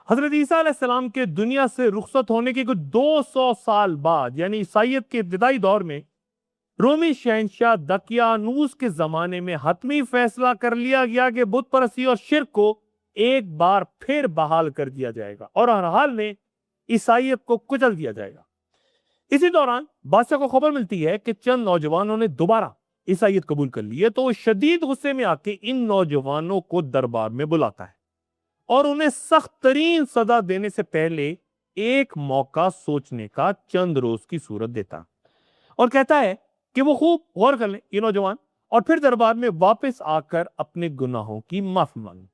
حضرت عیسیٰ علیہ السلام کے دنیا سے رخصت ہونے کے کچھ 200 سال بعد یعنی عیسائیت کے ابتدائی دور میں رومی شہنشاہ دقیانوس کے زمانے میں حتمی فیصلہ کر لیا گیا کہ بت پرستی اور شرک کو ایک بار پھر بحال کر دیا جائے گا اور ہر حال میں عیسائیت کو کچل دیا جائے گا۔ اسی دوران بادشاہ کو خبر ملتی ہے کہ چند نوجوانوں نے دوبارہ عیسائیت قبول کر لی ہے، تو وہ شدید غصے میں آ کے ان نوجوانوں کو دربار میں بلاتا ہے اور انہیں سخت ترین سزا دینے سے پہلے ایک موقع سوچنے کا چند روز کی صورت دیتا اور کہتا ہے کہ وہ خوب غور کر لیں یہ نوجوان اور پھر دربار میں واپس آ کر اپنے گناہوں کی معافی مانگیں۔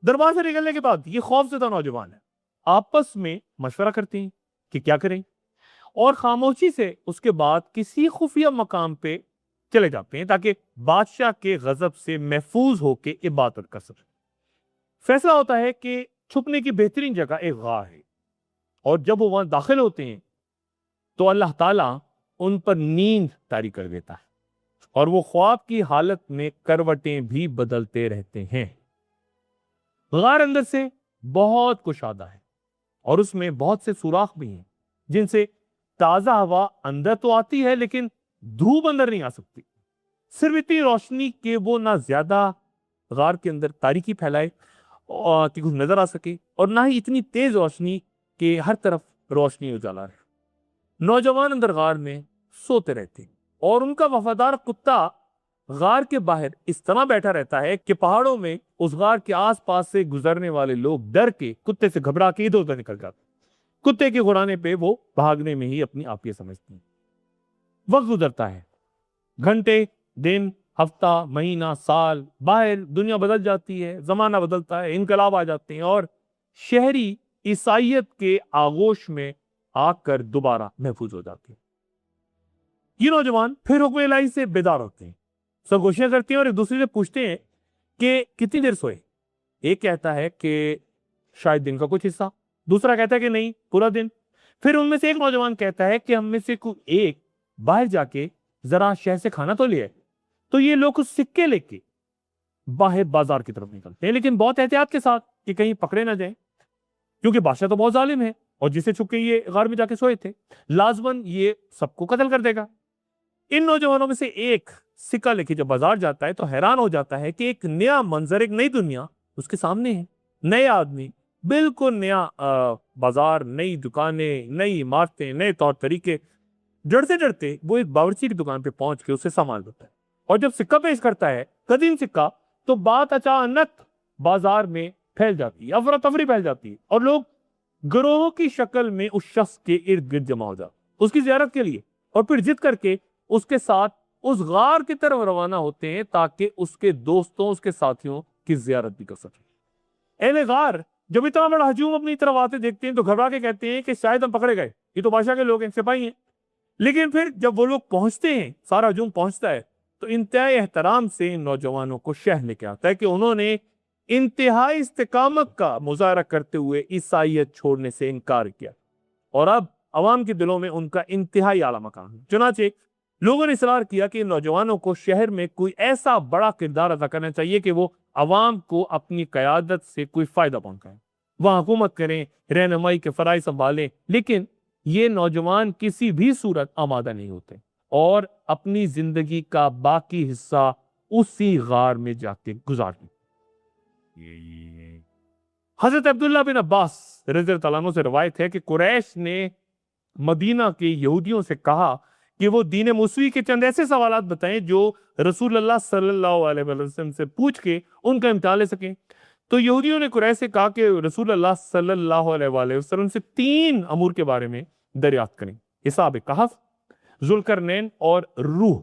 دربار سے نکلنے کے بعد یہ خوفزدہ نوجوان ہے آپس میں مشورہ کرتے ہیں کہ کیا کریں اور خاموشی سے اس کے بعد کسی خفیہ مقام پہ چلے جاتے ہیں تاکہ بادشاہ کے غضب سے محفوظ ہو کے عبادت کر سکیں۔ فیصلہ ہوتا ہے کہ چھپنے کی بہترین جگہ ایک غار ہے اور جب وہ وہاں داخل ہوتے ہیں تو اللہ تعالیٰ ان پر نیند طاری کر دیتا ہے اور وہ خواب کی حالت میں کروٹیں بھی بدلتے رہتے ہیں۔ غار اندر سے بہت کشادہ ہے اور اس میں بہت سے سوراخ بھی ہیں جن سے تازہ ہوا اندر تو آتی ہے لیکن دھوپ اندر نہیں آ سکتی، صرف اتنی روشنی کہ وہ نہ زیادہ غار کے اندر تاریکی پھیلائے کہ کچھ نظر آ سکے اور نہ ہی اتنی تیز روشنی کہ ہر طرف روشنی اجالا رہے۔ نوجوان اندر غار میں سوتے رہتے اور ان کا وفادار کتا غار کے باہر اس طرح بیٹھا رہتا ہے کہ پہاڑوں میں اس غار کے آس پاس سے گزرنے والے لوگ ڈر کے کتے سے گھبرا کے ادھر ادھر نکل جاتے، کتے کے غرانے پہ وہ بھاگنے میں ہی اپنی عافیت سمجھتے ہیں۔ وقت گزرتا ہے، گھنٹے، دن، ہفتہ، مہینہ، سال، باہر دنیا بدل جاتی ہے، زمانہ بدلتا ہے، انقلاب آ جاتے ہیں اور شہری عیسائیت کے آغوش میں آ کر دوبارہ محفوظ ہو جاتے ہیں۔ یہ نوجوان پھر حکم الہی سے بیدار ہوتے ہیں، سرگوشیاں کرتے ہیں اور ایک دوسرے سے پوچھتے ہیں کہ کتنی دیر سوئے۔ ایک کہتا ہے کہ شاید دن کا کچھ حصہ، دوسرا کہتا ہے کہ نہیں پورا دن۔ پھر ان میں سے ایک نوجوان کہتا ہے کہ ہم میں سے کوئی ایک باہر جا کے ذرا شہر سے کھانا تو لے۔ تو یہ لوگ کچھ سکے لے کے باہر بازار کی طرف نکلتے ہیں لیکن بہت احتیاط کے ساتھ کہ کہیں پکڑے نہ جائیں، کیونکہ بادشاہ تو بہت ظالم ہے اور جسے چھپ کے یہ غار میں جا کے سوئے تھے لازماً یہ سب کو قتل کر دے گا۔ ان نوجوانوں میں سے ایک سکہ لے کے جب بازار جاتا ہے تو حیران ہو جاتا ہے کہ ایک نیا منظر، ایک نئی دنیا اس کے سامنے ہے، نئے آدمی، بالکل نیا بازار، نئی دکانیں، نئی عمارتیں، نئے طور طریقے۔ ڈرتے ڈرتے وہ ایک باورچی کی دکان پہ پہنچ کے اسے سامان لیتا ہے اور جب سکہ پیش کرتا ہے، قدیم سکہ، تو بات اچانک بازار میں پھیل جاتی ہے، افراتفری پھیل جاتی ہے اور لوگ گروہوں کی شکل میں اس شخص کے ارد گرد جمع ہو جاتے اس کی زیارت کے لیے اور پھر ضد کر کے اس کے ساتھ اس غار کی طرف روانہ ہوتے ہیں تاکہ اس کے دوستوں، اس کے ساتھیوں کی زیارت بھی کر سکیں۔ اہل غار جب اتنا بڑا ہجوم اپنی طرف آتے دیکھتے ہیں تو گھبرا کے کہتے ہیں کہ شاید ہم پکڑے گئے، یہ تو بادشاہ کے لوگ ہیں، سپاہی ہیں۔ لیکن پھر جب وہ لوگ پہنچتے ہیں، سارا ہجوم پہنچتا ہے تو انتہائی احترام سے ان نوجوانوں کو شہر لے کے آتا ہے کہ انہوں نے انتہائی استقامت کا مظاہرہ کرتے ہوئے عیسائیت چھوڑنے سے انکار کیا اور اب عوام کے دلوں میں ان کا انتہائی اعلیٰ مقام ہے۔ چنانچہ لوگوں نے اصرار کیا کہ ان نوجوانوں کو شہر میں کوئی ایسا بڑا کردار ادا کرنا چاہیے کہ وہ عوام کو اپنی قیادت سے کوئی فائدہ پہنچائیں، وہاں حکومت کریں، رہنمائی کے فرائض سنبھالیں۔ لیکن یہ نوجوان کسی بھی صورت آمادہ نہیں ہوتے اور اپنی زندگی کا باقی حصہ اسی غار میں جا کے گزارتے۔ حضرت عبداللہ بن عباس رضی اللہ عنہ سے روایت ہے کہ قریش نے مدینہ کے یہودیوں سے کہا کہ وہ دین موسوی کے چند ایسے سوالات بتائیں جو رسول اللہ صلی اللہ علیہ وسلم سے پوچھ کے ان کا امتحان لے سکیں۔ تو یہودیوں نے قریش سے کہا کہ رسول اللہ صلی اللہ علیہ وسلم سے 3 امور کے بارے میں دریافت کریں: حساب کہف، ذوالقرنین اور روح۔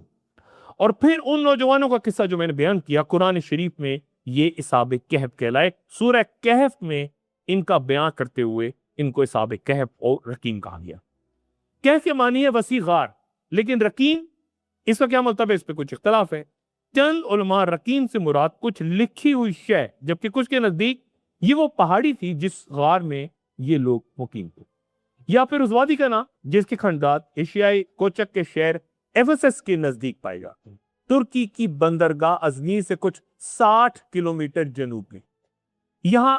اور پھر ان نوجوانوں کا قصہ جو میں نے بیان کیا قرآن شریف میں یہ حساب کہف کہلائے۔ سورہ کہف میں ان کا بیان کرتے ہوئے ان کو حساب کہف اور رقیم کہا گیا۔ کہف کے معنی ہے وسیع غار، لیکن رقیم اس کا کیا مطلب ہے، اس پہ کچھ اختلاف ہے۔ چند علماء رقیم سے مراد کچھ لکھی ہوئی شے، جبکہ کچھ کے نزدیک یہ وہ پہاڑی تھی جس غار میں یہ لوگ مقیم تھے، یا پھر اس وادی کا نام جس کے کھنڈات ایشیائی کوچک کے شہر ایفیسس کے نزدیک پائے جاتے ہیں، ترکی کی بندرگاہ ازمیر سے کچھ 60 کلومیٹر جنوب میں۔ یہاں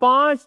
5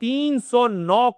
309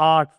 8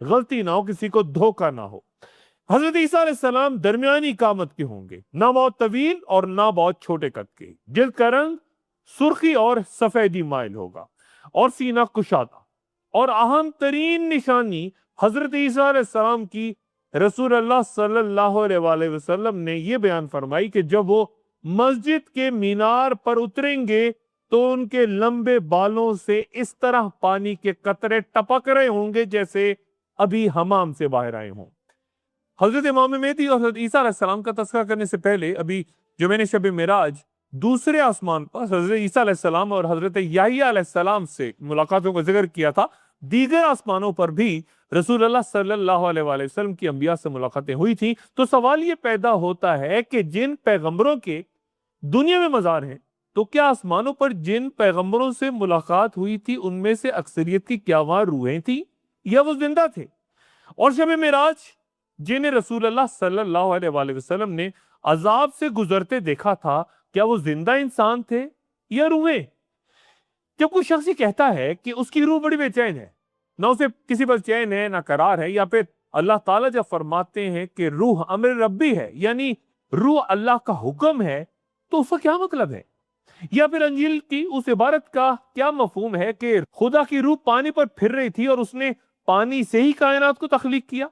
غلطی نہ ہو, کسی کو دھوکہ نہ ہو. حضرت عیسیٰ علیہ السلام درمیانی قامت کے ہوں گے, نہ بہت طویل اور نہ بہت چھوٹے قد کے. جلد کا رنگ سرخی اور سفیدی مائل ہوگا اور سینہ کشادہ. اور اہم ترین نشانی حضرت عیسیٰ علیہ السلام کی رسول اللہ صلی اللہ علیہ وآلہ وسلم نے یہ بیان فرمائی کہ جب وہ مسجد کے مینار پر اتریں گے تو ان کے لمبے بالوں سے اس طرح پانی کے قطرے ٹپک رہے ہوں گے جیسے ابھی حمام سے باہر آئے ہوں. حضرت امام مہدی اور حضرت عیسیٰ علیہ السلام کا تذکرہ کرنے سے پہلے ابھی جو میں نے شب معراج دوسرے آسمان پر حضرت عیسیٰ علیہ السلام اور حضرت یحییٰ علیہ السلام سے ملاقاتوں کا ذکر کیا تھا. دیگر آسمانوں پر بھی رسول اللہ صلی اللہ علیہ وآلہ وسلم کی انبیاء سے ملاقاتیں ہوئی تھیں. تو سوال یہ پیدا ہوتا ہے کہ جن پیغمبروں کے دنیا میں مزار ہیں تو کیا آسمانوں پر جن پیغمبروں سے ملاقات ہوئی تھی ان میں سے اکثریت کی کیا وہاں روحیں تھیں یا وہ زندہ تھے؟ اور شب معراج جنہیں رسول اللہ صلی اللہ علیہ وآلہ وسلم نے عذاب سے گزرتے دیکھا تھا, کیا وہ زندہ انسان تھے یا روحیں؟ جب کوئی شخص یہ کہتا ہے کہ اس کی روح بڑی بے چین ہے, نہ اسے کسی پر چین ہے نہ قرار ہے, یا پھر اللہ تعالیٰ جب فرماتے ہیں کہ روح امر ربی ہے یعنی روح اللہ کا حکم ہے, تو اس کا کیا مطلب ہے؟ یا پھر انجیل کی اس عبارت کا کیا مفہوم ہے کہ خدا کی روح پانی پر پھر رہی تھی اور اس نے پانی سے ہی کائنات کو تخلیق کیا؟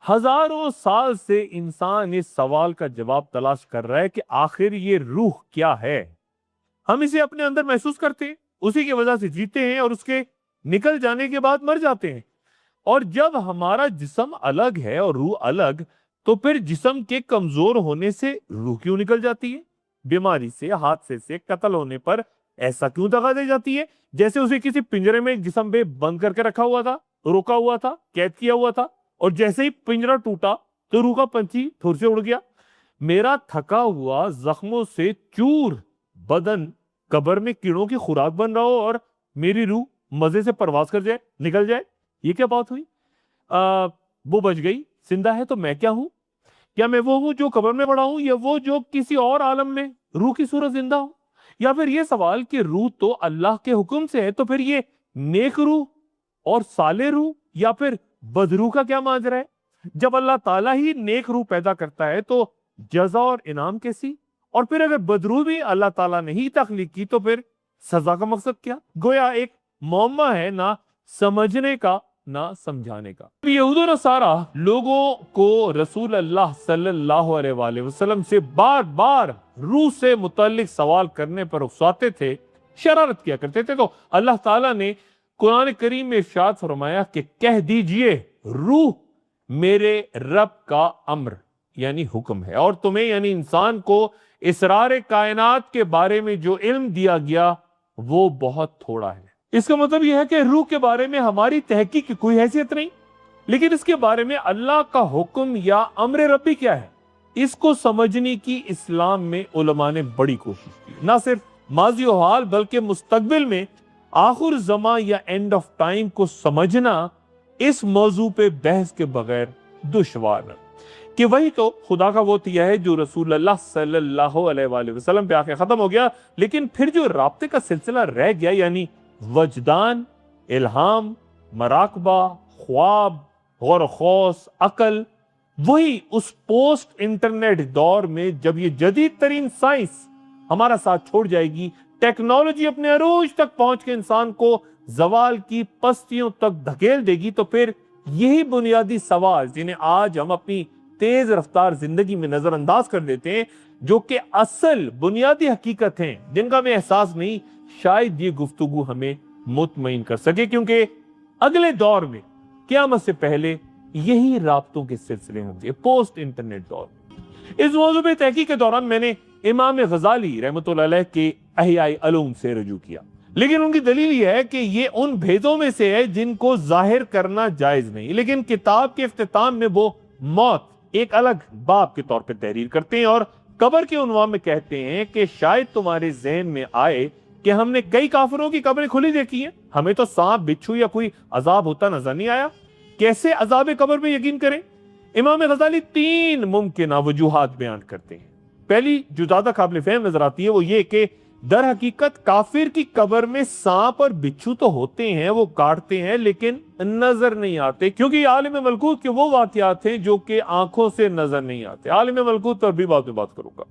ہزاروں سال سے انسان اس سوال کا جواب تلاش کر رہا ہے کہ آخر یہ روح کیا ہے. ہم اسے اپنے اندر محسوس کرتے ہیں, اسی کی وجہ سے جیتے ہیں اور اس کے نکل جانے کے بعد مر جاتے ہیں. اور جب ہمارا جسم الگ ہے اور روح الگ, تو پھر جسم کے کمزور ہونے سے روح کیوں نکل جاتی ہے؟ بیماری سے, حادثے سے, قتل ہونے پر ایسا کیوں دغا دی جاتی ہے جیسے اسے کسی پنجرے میں جسم پہ بند کر کے رکھا ہوا تھا, روکا ہوا تھا, قید کیا ہوا تھا, اور جیسے ہی پنجرہ ٹوٹا تو روح کا پنچھی دھور سے اڑ گیا. میرا تھکا ہوا زخموں سے چور بدن قبر میں کیڑوں کی خوراک بن رہا ہو اور میری روح مزے سے پرواز کر جائے, نکل جائے, یہ کیا بات ہوئی؟ وہ بچ گئی, زندہ ہے تو میں کیا ہوں؟ کیا میں وہ ہوں جو قبر میں پڑا ہوں یا وہ جو کسی اور عالم میں روح کی صورت زندہ ہوں؟ یا پھر یہ سوال کہ روح تو اللہ کے حکم سے ہے, تو پھر یہ نیک روح اور صالح روح یا پھر بدروح کا کیا ماجرا ہے؟ جب اللہ تعالیٰ ہی نیک روح پیدا کرتا ہے تو جزا اور انعام کیسی؟ اور پھر اگر بدروح بھی اللہ تعالیٰ نے ہی تخلیق کی تو پھر سزا کا مقصد کیا؟ گویا ایک معمہ ہے, نہ سمجھنے کا نہ سمجھانے کا. یہود و نصارہ لوگوں کو رسول اللہ صلی اللہ علیہ وآلہ وسلم سے بار بار روح سے متعلق سوال کرنے پر اکساتے تھے, شرارت کیا کرتے تھے. تو اللہ تعالیٰ نے قرآن کریم میں ارشاد فرمایا کہ کہہ دیجئے روح میرے رب کا امر یعنی حکم ہے, اور تمہیں یعنی انسان کو اسرار کائنات کے بارے میں جو علم دیا گیا وہ بہت تھوڑا ہے. اس کا مطلب یہ ہے کہ روح کے بارے میں ہماری تحقیق کی کوئی حیثیت نہیں, لیکن اس کے بارے میں اللہ کا حکم یا امر ربی کیا ہے, اس کو سمجھنے کی اسلام میں علماء نے بڑی کوشش کی. نہ صرف ماضی و حال بلکہ مستقبل میں آخر زمان یا اینڈ آف ٹائم کو سمجھنا اس موضوع پہ بحث کے بغیر دشوار ہے. کہ وہی تو خدا کا وہ دیا ہے جو رسول اللہ صلی اللہ علیہ وآلہ وسلم پہ آ کے ختم ہو گیا, لیکن پھر جو رابطے کا سلسلہ رہ گیا یعنی وجدان, الہام, مراقبہ, خواب, غور و خوص, عقل, وہی اس پوسٹ انٹرنیٹ دور میں جب یہ جدید ترین سائنس ہمارا ساتھ چھوڑ جائے گی, ٹیکنالوجی اپنے عروج تک پہنچ کے انسان کو زوال کی پستیوں تک دھکیل دے گی, تو پھر یہی بنیادی سوال جنہیں آج ہم اپنی تیز رفتار زندگی میں نظر انداز کر دیتے ہیں, جو کہ اصل بنیادی حقیقت ہیں جن کا ہمیں احساس نہیں, شاید یہ گفتگو ہمیں مطمئن کر سکے. کیونکہ اگلے دور میں قیامت سے پہلے یہی رابطوں کے سلسلے ہوں گے, پوسٹ انٹرنیٹ دور. اس موضوع پہ تحقیق کے دوران میں نے امام غزالی رحمۃ اللہ علیہ کے احیاء علوم سے رجوع کیا, لیکن ان کی دلیل یہ ہے کہ یہ ان بھیدوں میں سے ہے جن کو ظاہر کرنا جائز نہیں, لیکن کتاب کے اختتام میں وہ موت ایک الگ باب کے طور پہ تحریر کرتے ہیں اور قبر کے عنوان میں کہتے ہیں کہ شاید تمہارے ذہن میں آئے کہ ہم نے کئی کافروں کی قبریں کھلی دیکھی ہیں, ہمیں تو سانپ, بچھو یا کوئی عذاب ہوتا نظر نہیں آیا, کیسے عذاب قبر میں یقین کریں؟ امام غزالی 3 ممکنہ وجوہات بیان کرتے ہیں. پہلی جو زیادہ قابل فہم نظر آتی ہے وہ یہ کہ در حقیقت کافر کی قبر میں سانپ اور بچھو تو ہوتے ہیں، وہ کاٹتے ہیں لیکن نظر نہیں آتے، کیونکہ یہ عالم ملکوت کے وہ واقعات ہیں جو کہ آنکھوں سے نظر نہیں آتے۔ عالم ملکوت پر بھی بعد میں بات کروں گا۔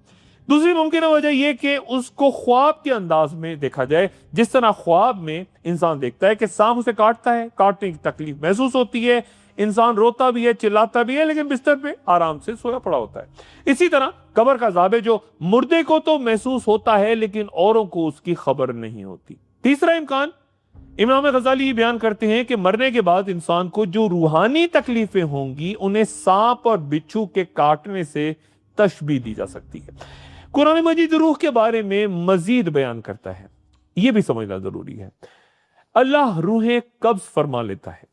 دوسری ممکنہ وجہ یہ کہ اس کو خواب کے انداز میں دیکھا جائے، جس طرح خواب میں انسان دیکھتا ہے کہ سانپ اسے کاٹتا ہے، کاٹنے کی تکلیف محسوس ہوتی ہے، انسان روتا بھی ہے، چلاتا بھی ہے، لیکن بستر پہ آرام سے سویا پڑا ہوتا ہے۔ اسی طرح قبر کا عذاب ہے جو مردے کو تو محسوس ہوتا ہے لیکن اوروں کو اس کی خبر نہیں ہوتی۔ تیسرا امکان، امام غزالی یہ بیان کرتے ہیں کہ مرنے کے بعد انسان کو جو روحانی تکلیفیں ہوں گی انہیں سانپ اور بچھو کے کاٹنے سے تشبیہ دی جا سکتی ہے۔ قرآن مجید روح کے بارے میں مزید بیان کرتا ہے، یہ بھی سمجھنا ضروری ہے۔ اللہ روحیں قبض فرما لیتا ہے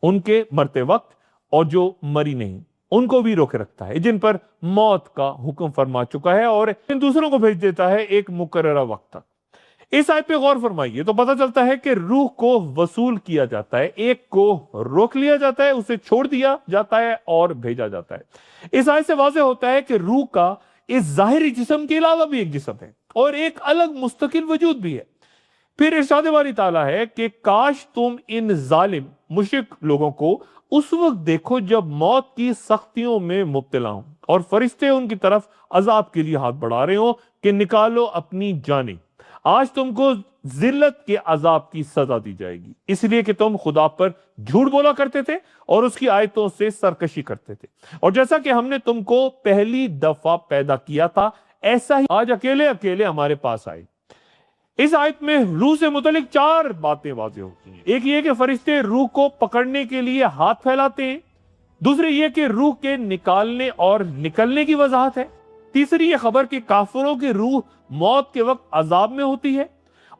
ان کے مرتے وقت، اور جو مری نہیں ان کو بھی روکے رکھتا ہے، جن پر موت کا حکم فرما چکا ہے، اور ان دوسروں کو بھیج دیتا ہے ایک مقررہ وقت تک۔ اس آیت پہ غور فرمائیے تو پتہ چلتا ہے کہ روح کو وصول کیا جاتا ہے، ایک کو روک لیا جاتا ہے، اسے چھوڑ دیا جاتا ہے اور بھیجا جاتا ہے۔ اس آیت سے واضح ہوتا ہے کہ روح کا اس ظاہری جسم کے علاوہ بھی ایک جسم ہے اور ایک الگ مستقل وجود بھی ہے۔ پھر ارشاد باری تعالیٰ ہے کہ کاش تم ان ظالم مشرک لوگوں کو اس وقت دیکھو جب موت کی سختیوں میں مبتلا ہوں اور فرشتے ان کی طرف عذاب کے لیے ہاتھ بڑھا رہے ہوں کہ نکالو اپنی جانیں، آج تم کو ذلت کے عذاب کی سزا دی جائے گی، اس لیے کہ تم خدا پر جھوٹ بولا کرتے تھے اور اس کی آیتوں سے سرکشی کرتے تھے، اور جیسا کہ ہم نے تم کو پہلی دفعہ پیدا کیا تھا ایسا ہی آج اکیلے اکیلے ہمارے پاس آئے۔ اس آیت میں روح سے متعلق 4 باتیں واضح ہوتی ہیں۔ ایک یہ کہ فرشتے روح کو پکڑنے کے لیے ہاتھ پھیلاتے ہیں، دوسری یہ کہ روح کے نکالنے اور نکلنے کی وضاحت ہے، تیسری یہ خبر کہ کافروں کی روح موت کے وقت عذاب میں ہوتی ہے،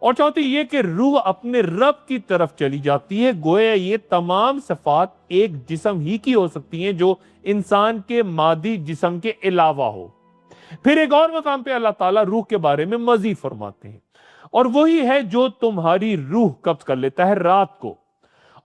اور چوتھی یہ کہ روح اپنے رب کی طرف چلی جاتی ہے۔ گویا یہ تمام صفات ایک جسم ہی کی ہو سکتی ہیں جو انسان کے مادی جسم کے علاوہ ہو۔ پھر ایک اور مقام پہ اللہ تعالیٰ روح کے بارے میں مزید فرماتے ہیں، اور وہی ہے جو تمہاری روح قبض کر لیتا ہے رات کو،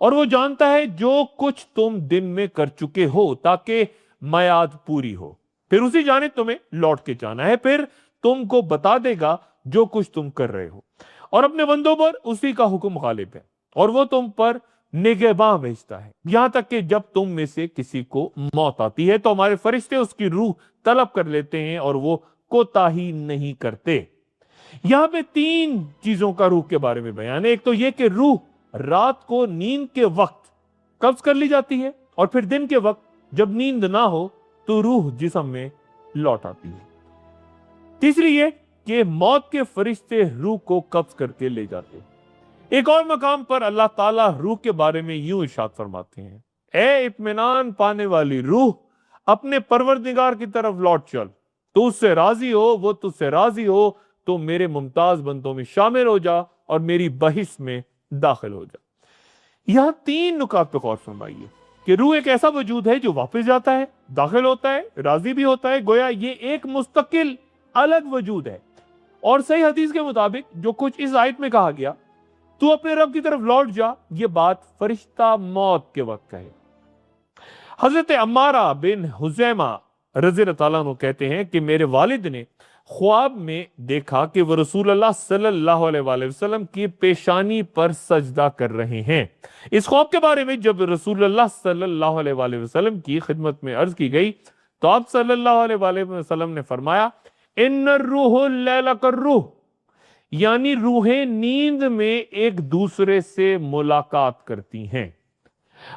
اور وہ جانتا ہے جو کچھ تم دن میں کر چکے ہو تاکہ میعاد پوری ہو، پھر اسی جانب تمہیں لوٹ کے جانا ہے، پھر تم کو بتا دے گا جو کچھ تم کر رہے ہو، اور اپنے بندوں پر اسی کا حکم غالب ہے، اور وہ تم پر نگہباں بھیجتا ہے، یہاں تک کہ جب تم میں سے کسی کو موت آتی ہے تو ہمارے فرشتے اس کی روح طلب کر لیتے ہیں اور وہ کوتاہی نہیں کرتے۔ یہاں پہ 3 چیزوں کا روح کے بارے میں بیان ہے۔ ایک تو یہ کہ روح رات کو نیند کے وقت قبض کر لی جاتی ہے، اور پھر دن کے وقت جب نیند نہ ہو تو روح جسم میں لوٹ آتی ہے۔ تیسری یہ کہ موت کے فرشتے روح کو قبض کر کے لے جاتے ہیں۔ ایک اور مقام پر اللہ تعالیٰ روح کے بارے میں یوں ارشاد فرماتے ہیں، اے اطمینان پانے والی روح، اپنے پروردگار کی طرف لوٹ چل، تو اس سے راضی ہو، وہ تجھ سے راضی ہو، تو میرے ممتاز بندوں میں شامل ہو جا اور میری بحث میں داخل ہو جا۔ یہاں 3 نکات پہ غور فرمائیے کہ روح ایک ایسا وجود ہے جو واپس جاتا ہے، داخل ہوتا ہے، راضی بھی ہوتا ہے، گویا یہ ایک مستقل الگ وجود ہے، اور صحیح حدیث کے مطابق جو کچھ اس آیت میں کہا گیا تو اپنے رب کی طرف لوٹ جا، یہ بات فرشتہ موت کے وقت کہے۔ حضرت عمارہ بن حزیمہ رضی اللہ تعالیٰ عنہ کہتے ہیں کہ میرے والد نے خواب میں دیکھا کہ وہ رسول اللہ صلی اللہ علیہ وآلہ وسلم کی پیشانی پر سجدہ کر رہے ہیں۔ اس خواب کے بارے میں جب رسول اللہ صلی اللہ علیہ وآلہ وسلم کی خدمت میں عرض کی گئی تو آپ صلی اللہ علیہ وآلہ وسلم نے فرمایا، ان الروح اللیل کالروح، یعنی روحیں نیند میں ایک دوسرے سے ملاقات کرتی ہیں۔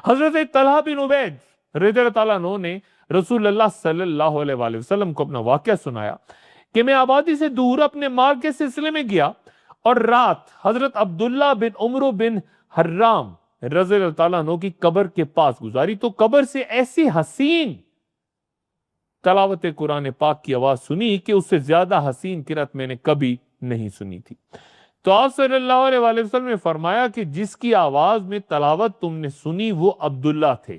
حضرت طلحہ بن عبید رضی اللہ تعالیٰ عنہ نے رسول اللہ صلی اللہ علیہ وآلہ وسلم کو اپنا واقعہ سنایا کہ میں آبادی سے دور اپنے مال کے سلسلے میں گیا اور رات حضرت عبداللہ بن عمرو بن حرام رضی اللہ تعالیٰ عنہ کی قبر کے پاس گزاری تو قبر سے ایسی حسین تلاوت قرآن پاک کی آواز سنی کہ اس سے زیادہ حسین قرأت میں نے کبھی نہیں سنی تھی۔ تو آپ صلی اللہ علیہ وآلہ وسلم نے فرمایا کہ جس کی آواز میں تلاوت تم نے سنی وہ عبداللہ تھے۔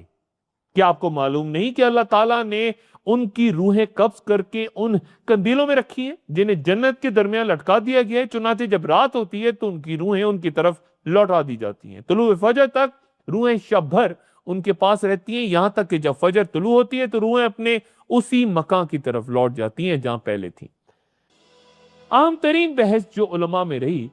کیا آپ کو معلوم نہیں کہ اللہ تعالیٰ نے ان کی روحیں قبض کر کے ان قندیلوں میں رکھی ہیں جنہیں جنت کے درمیان لٹکا دیا گیا ہے؟ چنانچہ جب رات ہوتی ہے تو ان کی روحیں ان کی طرف لوٹا دی جاتی ہیں، طلوع فجر تک روحیں شب بھر ان کے پاس رہتی ہیں، یہاں تک کہ جب فجر طلوع ہوتی ہے تو روحیں اپنے اسی مکان کی طرف لوٹ جاتی ہیں جہاں پہلے تھیں۔ عام ترین بحث جو علماء میں رہی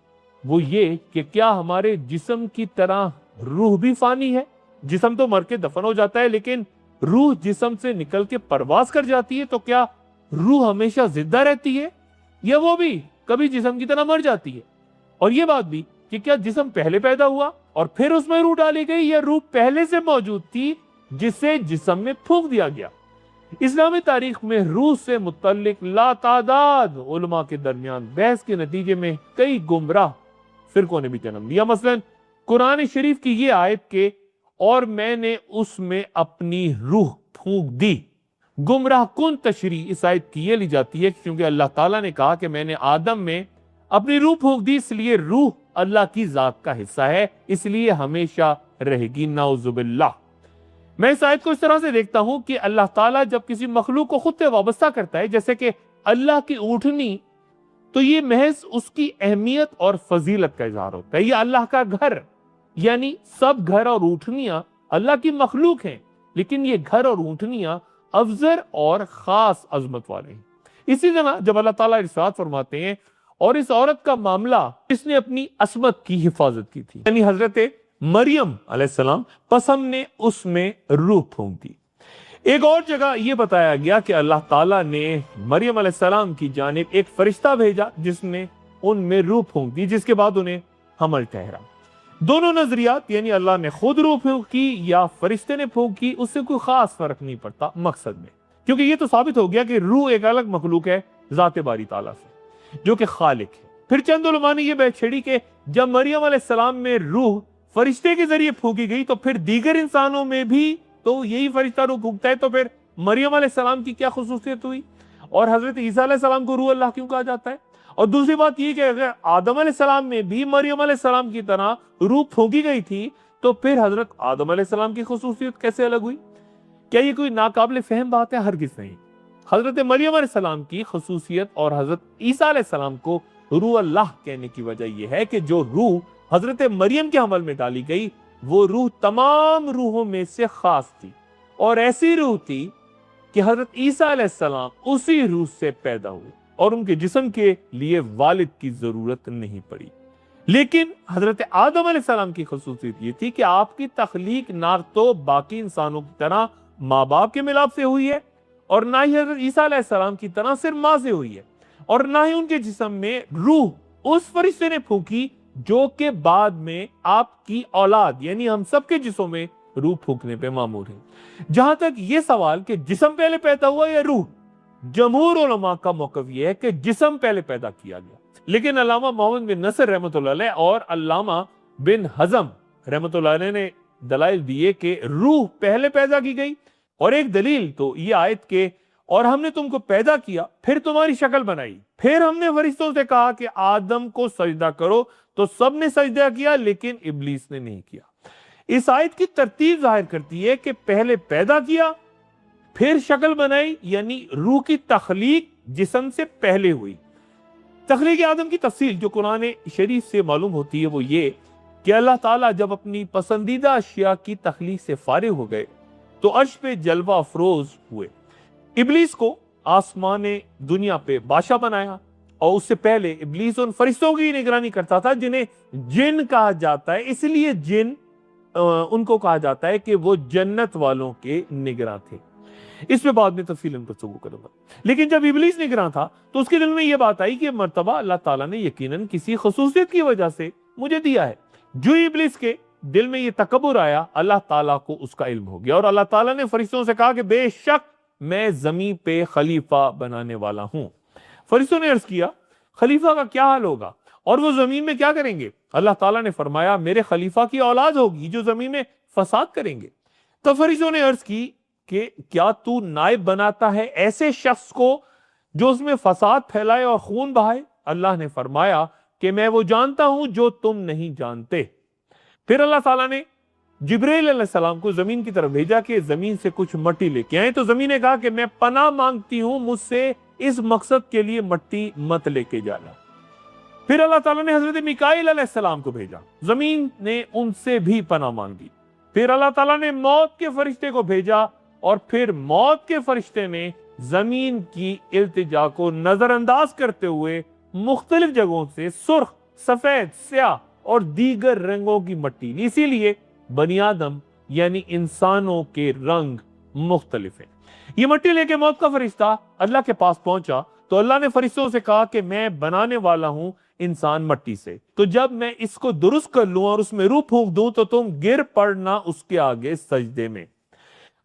وہ یہ کہ کیا ہمارے جسم کی طرح روح بھی فانی ہے؟ جسم تو مر کے دفن ہو جاتا ہے، لیکن روح جسم سے نکل کے پرواز کر جاتی ہے، تو کیا روح ہمیشہ زندہ رہتی ہے یا وہ بھی کبھی جسم کی طرح مر جاتی ہے؟ اور یہ بات بھی کہ کیا جسم پہلے پیدا ہوا اور پھر اس میں روح ڈالی گئی، یا روح پہلے سے موجود تھی جسے جسم میں پھونک دیا گیا؟ اسلامی تاریخ میں روح سے متعلق لاتعداد علماء کے درمیان بحث کے نتیجے میں کئی گمراہ فرقوں نے بھی جنم لیا۔ مثلا قرآن شریف کی یہ آیت کہ اور میں نے اس میں اپنی روح پھونک دی، گمراہ کن تشریح اس آیت کی یہ لی جاتی ہے کیونکہ اللہ تعالیٰ نے کہا کہ میں نے آدم میں اپنی روح پھونک دی، اس لیے روح اللہ کی ذات کا حصہ ہے، اس لیے ہمیشہ رہے گی، نعوذ باللہ۔ میں اس آیت کو اس طرح سے دیکھتا ہوں کہ اللہ تعالیٰ جب کسی مخلوق کو خود سے وابستہ کرتا ہے، جیسے کہ اللہ کی اونٹنی، تو یہ محض اس کی اہمیت اور فضیلت کا اظہار ہوتا ہے۔ یہ اللہ کا گھر، یعنی سب گھر اور اونٹنیاں اللہ کی مخلوق ہیں، لیکن یہ گھر اور اونٹنیاں افضل اور خاص عظمت والے ہیں۔ اسی طرح جب اللہ تعالیٰ ارشاد فرماتے ہیں اور اس عورت کا معاملہ اس نے اپنی عصمت کی حفاظت کی تھی، یعنی حضرت مریم علیہ السلام، پس ہم نے اس میں روح پھونک دی۔ ایک اور جگہ یہ بتایا گیا کہ اللہ تعالیٰ نے مریم علیہ السلام کی جانب ایک فرشتہ بھیجا جس نے ان میں روح پھونک دی، جس کے بعد انہیں حمل ٹھہرا۔ دونوں نظریات، یعنی اللہ نے خود روح پھونکی یا فرشتے نے پھونکی، اس سے کوئی خاص فرق نہیں پڑتا مقصد میں، کیونکہ یہ تو ثابت ہو گیا کہ روح ایک الگ مخلوق ہے ذات باری تعالیٰ سے جو کہ خالق ہے۔ پھر چند علماء نے یہ بحث چھیڑی کہ جب مریم علیہ السلام میں روح فرشتے کے ذریعے پھونکی گئی تو پھر دیگر انسانوں میں بھی تو یہی فرشتہ روح پھونکتا ہے، تو پھر مریم علیہ السلام کی کیا خصوصیت ہوئی، اور حضرت عیسیٰ علیہ السلام کو روح اللہ کیوں کہا جاتا ہے؟ اور دوسری بات یہ کہ اگر آدم علیہ السلام میں بھی مریم علیہ السلام کی طرح روح پھونکی گئی تھی تو پھر حضرت آدم علیہ السلام کی خصوصیت کیسے الگ ہوئی؟ کیا یہ کوئی ناقابل فہم بات ہے؟ ہرگز نہیں۔ حضرت مریم علیہ السلام کی خصوصیت اور حضرت عیسیٰ علیہ السلام کو روح اللہ کہنے کی وجہ یہ ہے کہ جو روح حضرت مریم کے حمل میں ڈالی گئی وہ روح تمام روحوں میں سے خاص تھی، اور ایسی روح تھی کہ حضرت عیسیٰ علیہ السلام اسی روح سے پیدا ہوئے اور ان کے جسم کے لیے والد کی ضرورت نہیں پڑی۔ لیکن حضرت آدم علیہ السلام کی خصوصیت یہ تھی کہ آپ کی تخلیق نہ تو باقی انسانوں کی طرح ماں باپ کے ملاپ سے ہوئی ہے، اور نہ ہی حضرت عیسیٰ علیہ السلام کی طرح صرف ماں سے ہوئی ہے، اور نہ ہی ان کے جسم میں روح اس فرشتے نے پھونکی جو کہ بعد میں آپ کی اولاد یعنی ہم سب کے جسموں میں روح پھونکنے پہ مامور ہے۔ جہاں تک یہ سوال کہ جسم پہلے پیدا ہوا یا روح، جمہور علماء کا موقف یہ ہے کہ جسم پہلے پیدا کیا گیا، لیکن علامہ محمد بن نصر رحمۃ اللہ علیہ اور علامہ بن حزم رحمۃ اللہ علیہ نے دلائل دیے کہ روح پہلے پیدا کی گئی، اور ایک دلیل تو یہ آیت کہ اور ہم نے تم کو پیدا کیا پھر تمہاری شکل بنائی، پھر ہم نے فرشتوں سے کہا کہ آدم کو سجدہ کرو تو سب نے سجدہ کیا لیکن ابلیس نے نہیں کیا۔ اس آیت کی ترتیب ظاہر کرتی ہے کہ پہلے پیدا کیا پھر شکل بنائی، یعنی روح کی تخلیق جسم سے پہلے ہوئی۔ تخلیق آدم کی تفصیل جو قرآن شریف سے معلوم ہوتی ہے وہ یہ کہ اللہ تعالیٰ جب اپنی پسندیدہ اشیاء کی تخلیق سے فارغ ہو گئے تو عرش پہ جلوہ افروز ہوئے۔ ابلیس کو آسمان دنیا پہ بادشاہ بنایا، اور اس سے پہلے ابلیس ان فرشتوں کی نگرانی کرتا تھا جنہیں جن کہا جاتا ہے، اس لیے جن ان کو کہا جاتا ہے کہ وہ جنت والوں کے نگراں تھے۔ اس پہ بعد میں تفصیل گفتگو کروں گا۔ لیکن جب ابلیس نگراں تھا تو اس کے دل میں یہ بات آئی کہ مرتبہ اللہ تعالیٰ نے یقیناً کسی خصوصیت کی وجہ سے مجھے دیا ہے۔ جو ابلیس کے دل میں یہ تکبر آیا، اللہ تعالیٰ کو اس کا علم ہو گیا، اور اللہ تعالیٰ نے فرشتوں سے کہا کہ بے شک میں زمین پہ خلیفہ بنانے والا ہوں۔ فرشتوں نے عرض کیا خلیفہ کا کیا حال ہوگا اور وہ زمین میں کیا کریں گے؟ اللہ تعالیٰ نے فرمایا میرے خلیفہ کی اولاد ہوگی جو زمین میں فساد کریں گے۔ تو فرشتوں نے عرض کی کہ کیا تو نائب بناتا ہے ایسے شخص کو جو اس میں فساد پھیلائے اور خون بہائے؟ اللہ نے فرمایا کہ میں وہ جانتا ہوں جو تم نہیں جانتے۔ پھر اللہ تعالیٰ نے جبرائیل علیہ السلام کو زمین کی طرف بھیجا کہ زمین سے کچھ مٹی لے کے آئیں، تو زمین نے کہا کہ میں پناہ مانگتی ہوں، مجھ سے اس مقصد کے لیے مٹی مت لے کے جانا۔ پھر اللہ تعالیٰ نے حضرت میکائیل علیہ السلام کو بھیجا، زمین نے ان سے بھی پناہ مانگی۔ پھر اللہ تعالیٰ نے موت کے فرشتے کو بھیجا، اور پھر موت کے فرشتے نے زمین کی التجا کو نظر انداز کرتے ہوئے مختلف جگہوں سے سرخ، سفید، سیاہ اور دیگر رنگوں کی مٹی لی، اسی لیے بنی آدم یعنی انسانوں کے رنگ مختلف ہیں۔ یہ مٹی لے کے موت کا فرشتہ اللہ کے پاس پہنچا تو اللہ نے فرشتوں سے کہا کہ میں بنانے والا ہوں انسان مٹی سے، تو جب میں اس کو درست کر لوں اور اس میں روح پھونک دوں تو تم گر پڑنا اس کے آگے سجدے میں۔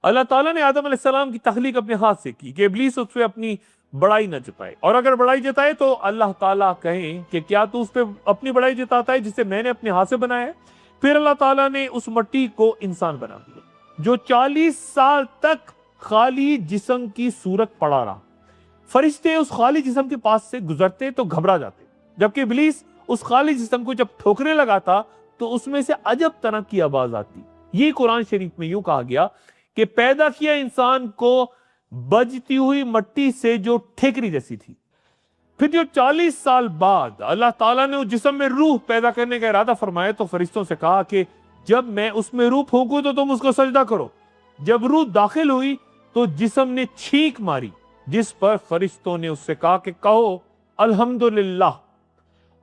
اللہ تعالیٰ نے آدم علیہ السلام کی تخلیق اپنے ہاتھ سے کی کہ ابلیس اس پہ اپنی بڑائی نہ جتائے، اور اگر بڑائی جتائے تو اللہ تعالیٰ کہیں کہ کیا تو اس پہ اپنی بڑائی جتاتا ہے جسے میں نے اپنے ہاتھ سے بنایا ہے؟ پھر اللہ تعالیٰ نے اس مٹی کو انسان بنا دیا جو 40 سال تک خالی جسم کی صورت پڑا رہا۔ فرشتے اس خالی جسم کے پاس سے گزرتے تو گھبرا جاتے، جبکہ ابلیس اس خالی جسم کو جب ٹھوکرنے لگاتا تو اس میں سے عجب طرح کی آواز آتی۔ یہ قرآن شریف میں یوں کہا گیا کہ پیدا کیا انسان کو بجتی ہوئی مٹی سے جو ٹھیکری جیسی تھی۔ پھر جو 40 سال بعد اللہ تعالیٰ نے اس جسم میں روح پیدا کرنے کا ارادہ فرمایا تو فرشتوں سے کہا کہ جب میں اس میں روح پھونکوں تو تم اس کو سجدہ کرو۔ جب روح داخل ہوئی تو جسم نے چھینک ماری، جس پر فرشتوں نے اس سے کہا کہ کہو الحمدللہ،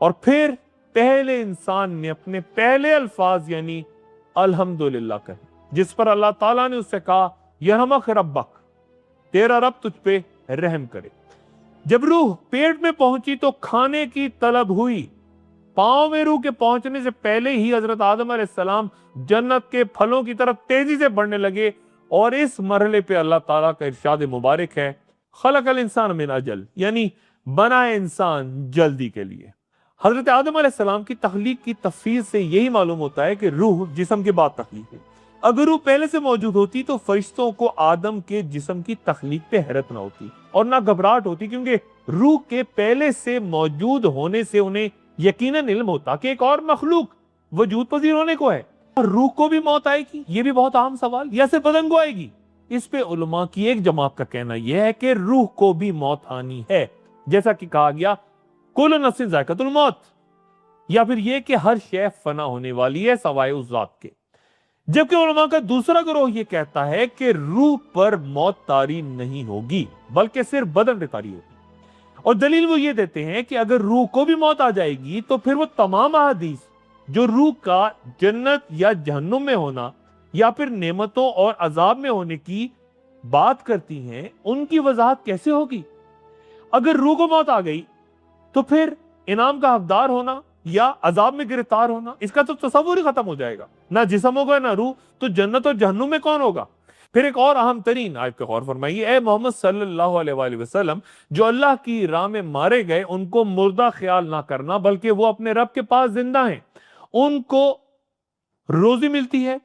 اور پھر پہلے انسان نے اپنے پہلے الفاظ یعنی الحمدللہ کہے، جس پر اللہ تعالیٰ نے اس سے کہا یرحمک ربک، تیرا رب تجھ پہ رحم کرے۔ جب روح پیٹ میں پہنچی تو کھانے کی طلب ہوئی۔ پاؤں میں روح کے پہنچنے سے پہلے ہی حضرت آدم علیہ السلام جنت کے پھلوں کی طرف تیزی سے بڑھنے لگے، اور اس مرحلے پہ اللہ تعالیٰ کا ارشاد مبارک ہے خلق الانسان من اجل، یعنی بنا انسان جلدی کے لیے۔ حضرت آدم علیہ السلام کی تخلیق کی تفصیل سے یہی معلوم ہوتا ہے کہ روح جسم کے بعد تخلیق ہے۔ اگر روح پہلے سے موجود ہوتی تو فرشتوں کو آدم کے جسم کی تخلیق پہ حیرت نہ ہوتی اور نہ گھبراہٹ ہوتی، کیونکہ روح کے پہلے سے موجود ہونے سے انہیں یقیناً علم ہوتا کہ ایک اور مخلوق وجود پذیر ہونے کو ہے۔ روح کو بھی موت آئے گی، یہ بھی بہت عام سوال، یا صرف بدن کو آئے گی؟ اس پہ علماء کی ایک جماعت کا کہنا یہ ہے کہ روح کو بھی موت آنی ہے، جیسا کہ کہا گیا کل نفس ذائقۃ الموت، یا پھر یہ کہ ہر شے فنا ہونے والی ہے سوائے اس ذات کے۔ جبکہ علماء کا دوسرا گروہ یہ کہتا ہے کہ روح پر موت طاری نہیں ہوگی بلکہ صرف بدن پہ طاری ہوگی، اور دلیل وہ یہ دیتے ہیں کہ اگر روح کو بھی موت آ جائے گی تو پھر وہ تمام احادیث جو روح کا جنت یا جہنم میں ہونا یا پھر نعمتوں اور عذاب میں ہونے کی بات کرتی ہیں، ان کی وضاحت کیسے ہوگی؟ اگر روح کو موت آ گئی تو پھر انعام کا حقدار ہونا یا عذاب میں گرفتار ہونا، اس کا تو تصور ہی ختم ہو جائے گا۔ نہ جسم ہوگا نہ روح، تو جنت اور جہنم میں کون ہوگا؟ پھر ایک اور اہم ترین آیت پہ غور فرمائیے، اے محمد صلی اللہ علیہ وآلہ وسلم، جو اللہ کی راہ میں مارے گئے ان کو مردہ خیال نہ کرنا، بلکہ وہ اپنے رب کے پاس زندہ ہیں، ان کو روزی ملتی ہے،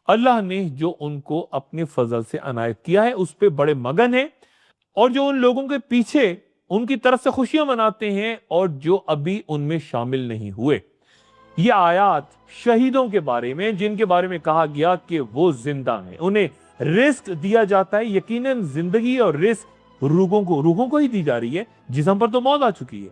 اللہ نے جو ان کو اپنے فضل سے عنایت کیا ہے اس پہ بڑے مگن ہیں، اور جو ان لوگوں کے پیچھے ان کی طرف سے خوشیاں مناتے ہیں اور جو ابھی ان میں شامل نہیں ہوئے۔ یہ آیات شہیدوں کے بارے میں، جن کے بارے میں کہا گیا کہ وہ زندہ ہیں، انہیں رزق دیا جاتا ہے۔ یقیناً زندگی اور رزق روحوں کو ہی دی جا رہی ہے، جسم پر تو موت آ چکی ہے۔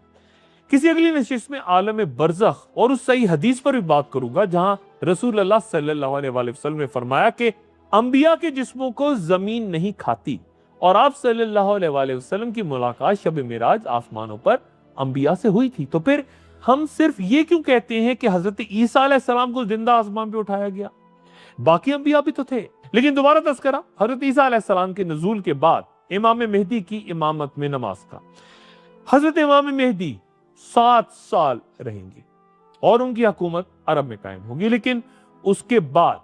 کسی اگلی نشست میں عالم برزخ اور اس صحیح حدیث پر بھی بات کروں گا جہاں رسول اللہ صلی اللہ علیہ وآلہ وسلم نے فرمایا کہ انبیاء کے جسموں کو زمین نہیں کھاتی، اور آپ صلی اللہ علیہ وآلہ وسلم کی ملاقات شب معراج آسمانوں پر انبیاء سے ہوئی تھی، تو پھر ہم صرف یہ کیوں کہتے ہیں کہ حضرت عیسیٰ علیہ السلام کو زندہ آسمان پہ اٹھایا گیا؟ باقی انبیاء بھی تو تھے۔ لیکن دوبارہ تذکرہ حضرت عیسیٰ علیہ السلام کے نزول کے بعد امام مہدی کی امامت میں نماز کا۔ حضرت امام مہدی 7 سال رہیں گے اور ان کی حکومت عرب میں قائم ہوگی، لیکن اس کے بعد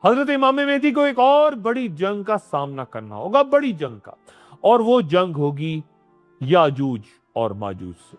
حضرت امام مہدی کو ایک اور بڑی جنگ کا سامنا کرنا ہوگا، بڑی جنگ کا، اور وہ جنگ ہوگی یاجوج اور ماجوج سے۔